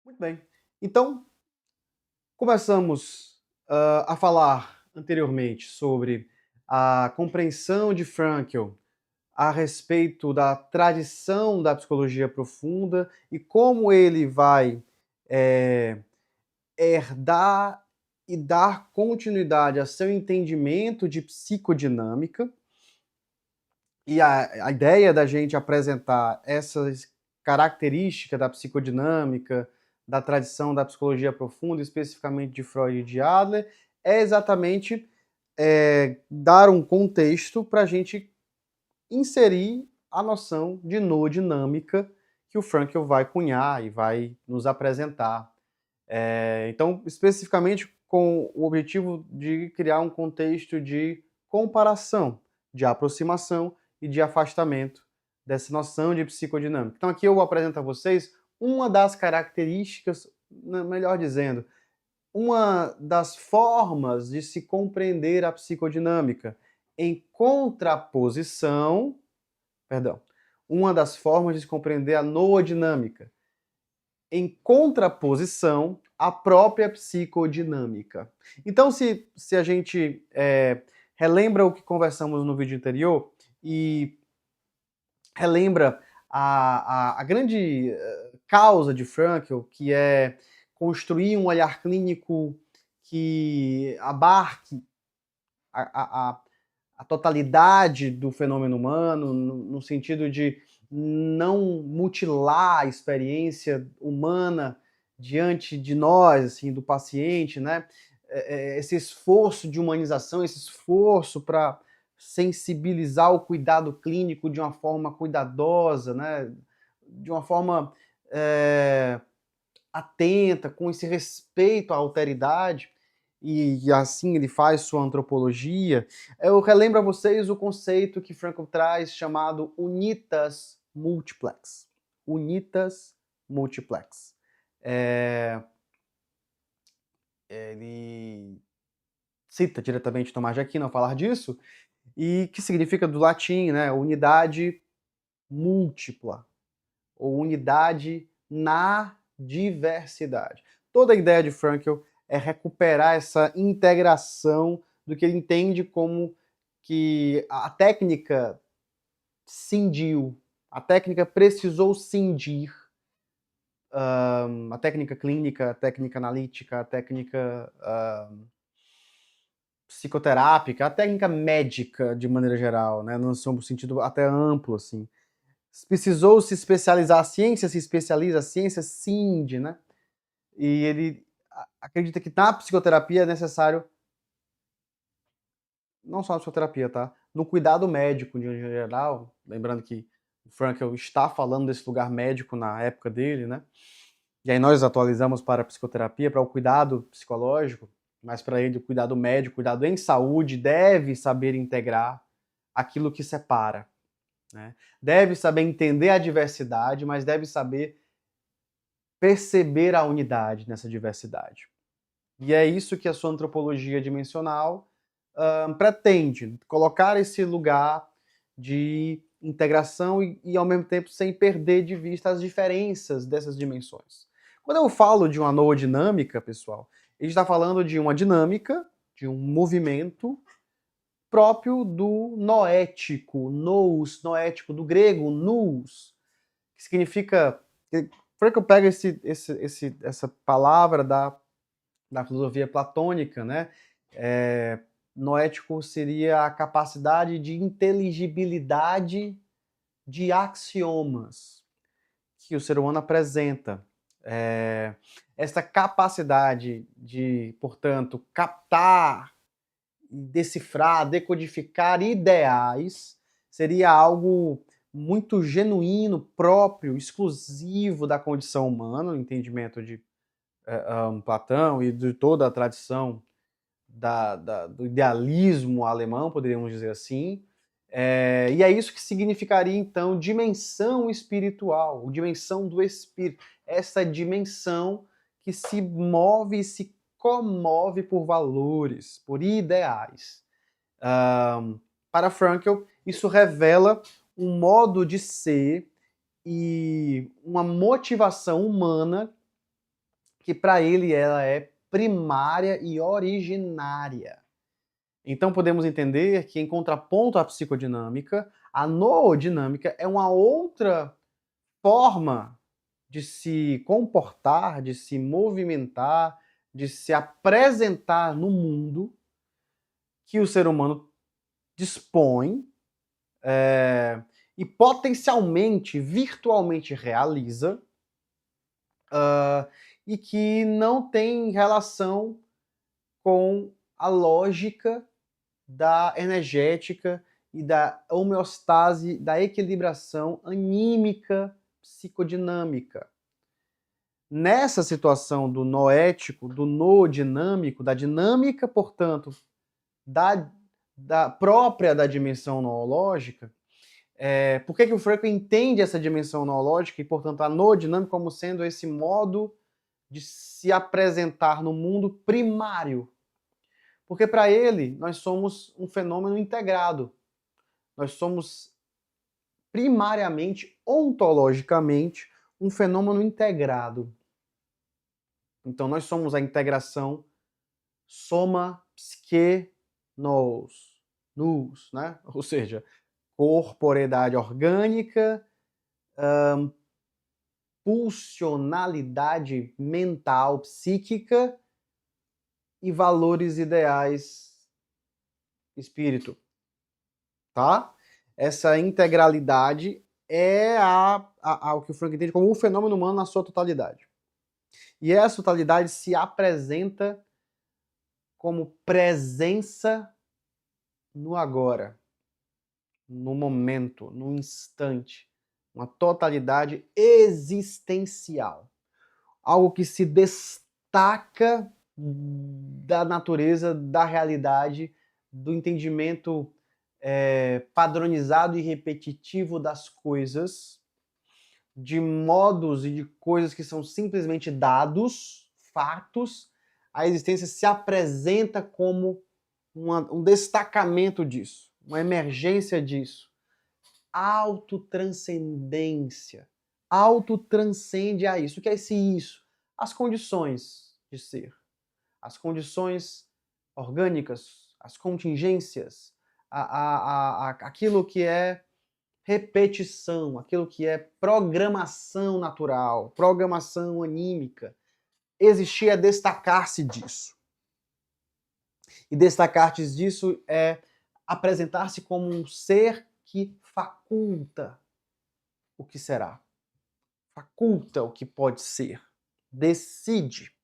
Muito bem. Então, começamos a falar anteriormente sobre a compreensão de Frankl a respeito da tradição da psicologia profunda e como ele vai eh, herdar e dar continuidade a seu entendimento de psicodinâmica. E a ideia da gente apresentar essas características da psicodinâmica, da tradição da psicologia profunda, especificamente de Freud e de Adler, é exatamente dar um contexto para a gente inserir a noção de noodinâmica que o Frankl vai cunhar e vai nos apresentar. Então, especificamente com o objetivo de criar um contexto de comparação, de aproximação e de afastamento dessa noção de psicodinâmica. Então, aqui eu vou apresentar a vocês uma das características, melhor dizendo, uma das formas de se compreender a psicodinâmica em contraposição, perdão, uma das formas de se compreender a noodinâmica em contraposição à própria psicodinâmica. Então, se a gente relembra o que conversamos no vídeo anterior e relembra a grande causa de Frankl, que é construir um olhar clínico que abarque a, a, a totalidade do fenômeno humano, no sentido de não mutilar a experiência humana diante de nós, assim, do paciente, né? Esse esforço de humanização, esse esforço para sensibilizar o cuidado clínico de uma forma cuidadosa, né? De uma forma atenta, com esse respeito à alteridade, e assim ele faz sua antropologia. Eu relembro a vocês o conceito que Frankl traz chamado unitas multiplex. Unitas multiplex. Ele cita diretamente Tomás de Aquino ao falar disso, e que significa do latim, né, unidade múltipla, ou unidade na diversidade. Toda a ideia de Frankl é recuperar essa integração do que ele entende como que a técnica cindiu, a técnica precisou cindir, a técnica clínica, a técnica analítica, a técnica psicoterápica, a técnica médica de maneira geral, né, no seu sentido até amplo, assim. Precisou se especializar, a ciência se especializa, a ciência cinde, né? E ele acredita que na psicoterapia é necessário, não só na psicoterapia, tá? No cuidado médico, de maneira geral, lembrando que o Frankl está falando desse lugar médico na época dele, né? E aí nós atualizamos para a psicoterapia, para o cuidado psicológico, mas para ele o cuidado médico, o cuidado em saúde, deve saber integrar aquilo que separa, né? Deve saber entender a diversidade, mas deve saber perceber a unidade nessa diversidade. E é isso que a sua antropologia dimensional pretende, colocar esse lugar de integração e, ao mesmo tempo, sem perder de vista as diferenças dessas dimensões. Quando eu falo de uma noodinâmica, pessoal, a gente está falando de uma dinâmica, de um movimento próprio do noético, nous, noético, do grego nous, que significa... Frankl pega essa palavra da filosofia platônica, né? Noético seria a capacidade de inteligibilidade de axiomas que o ser humano apresenta. Essa capacidade de, portanto, captar, decifrar, decodificar ideais seria algo muito genuíno, próprio, exclusivo da condição humana, no entendimento de Platão e de toda a tradição do idealismo alemão, poderíamos dizer assim. E é isso que significaria, então, dimensão espiritual, dimensão do espírito. Essa dimensão que se move e se comove por valores, por ideais. Para Frankl, isso revela um modo de ser e uma motivação humana que para ele ela é primária e originária. Então podemos entender que, em contraponto à psicodinâmica, a noodinâmica é uma outra forma de se comportar, de se movimentar, de se apresentar no mundo que o ser humano dispõe e potencialmente, virtualmente realiza, e que não tem relação com a lógica da energética e da homeostase, da equilibração anímica psicodinâmica. Nessa situação do noético, do noodinâmico, da dinâmica, portanto, da própria da dimensão noológica, por que o Franklin entende essa dimensão noológica e, portanto, a noodinâmica como sendo esse modo de se apresentar no mundo primário? Porque para ele, nós somos um fenômeno integrado. Nós somos primariamente, ontologicamente, um fenômeno integrado. Então nós somos a integração soma, psique, nous, né? Ou seja, corporeidade orgânica, pulsionalidade mental, psíquica e valores ideais, espírito. Tá? Essa integralidade é o que o Frank entende como um fenômeno humano na sua totalidade. E essa totalidade se apresenta como presença no agora, no momento, no instante. Uma totalidade existencial. Algo que se destaca da natureza, da realidade, do entendimento padronizado e repetitivo das coisas, de modos e de coisas que são simplesmente dados, fatos. A existência se apresenta como um destacamento disso, uma emergência disso. Autotranscendência. Autotranscende a isso. O que é esse isso? As condições de ser. As condições orgânicas, as contingências, aquilo que é repetição, aquilo que é programação natural, programação anímica. Existir é destacar-se disso. E destacar-se disso é apresentar-se como um ser que faculta o que será. Faculta o que pode ser. Decide.